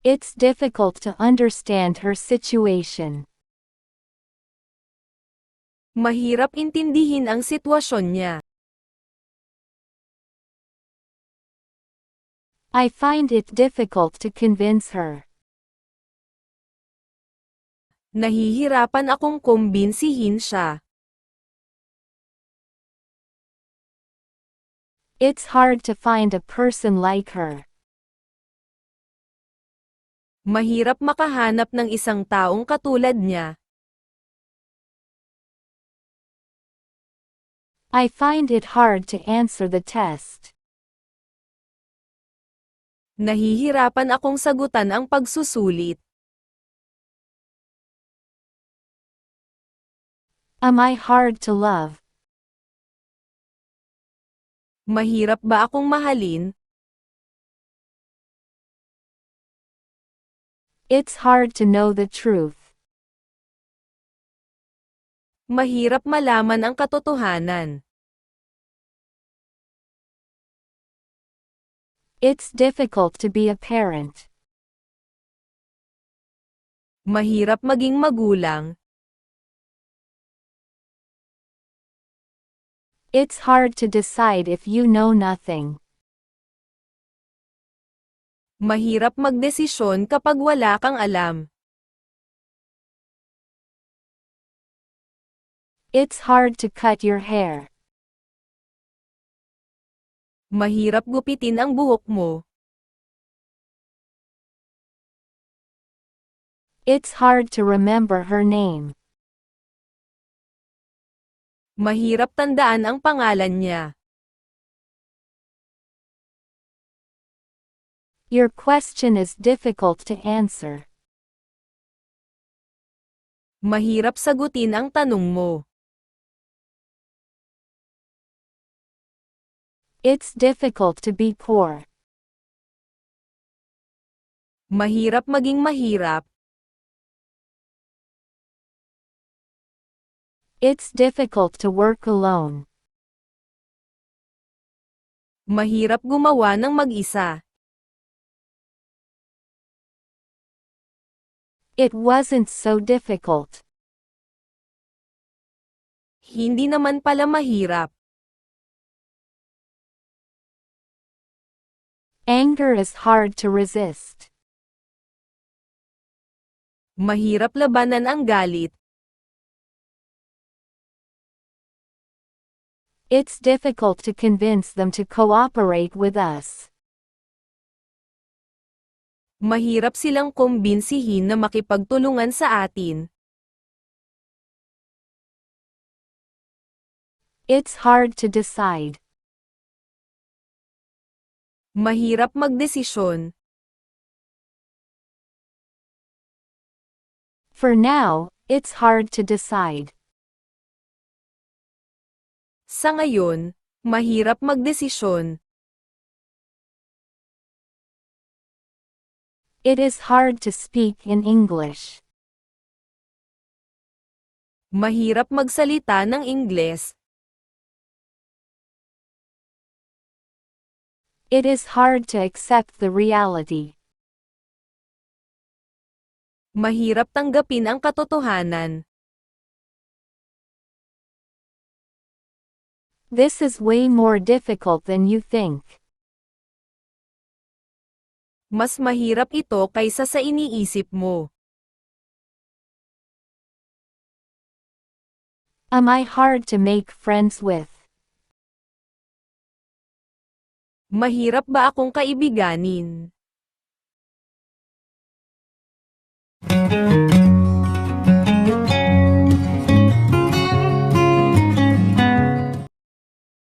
It's difficult to understand her situation. Mahirap intindihin ang sitwasyon niya. I find it difficult to convince her. Nahihirapan akong kumbinsihin siya. It's hard to find a person like her. Mahirap makahanap ng isang taong katulad niya. I find it hard to answer the test. Nahihirapan akong sagutan ang pagsusulit. Am I hard to love? Mahirap ba akong mahalin? It's hard to know the truth. Mahirap malaman ang katotohanan. It's difficult to be a parent. Mahirap maging magulang. It's hard to decide if you know nothing. Mahirap magdesisyon kapag wala kang alam. It's hard to cut your hair. Mahirap gupitin ang buhok mo. It's hard to remember her name. Mahirap tandaan ang pangalan niya. Your question is difficult to answer. Mahirap sagutin ang tanong mo. It's difficult to be poor. Mahirap maging mahirap. It's difficult to work alone. Mahirap gumawa ng mag-isa. It wasn't so difficult. Hindi naman pala mahirap. Anger is hard to resist. Mahirap labanan ang galit. It's difficult to convince them to cooperate with us. Mahirap silang kumbinsihin na makipagtulungan sa atin. It's hard to decide. Mahirap magdesisyon. For now, it's hard to decide. Sa ngayon, mahirap magdesisyon. It is hard to speak in English. Mahirap magsalita ng Ingles. It is hard to accept the reality. Mahirap tanggapin ang katotohanan. This is way more difficult than you think. Mas mahirap ito kaysa sa iniisip mo. Am I hard to make friends with? Mahirap ba akong kaibiganin?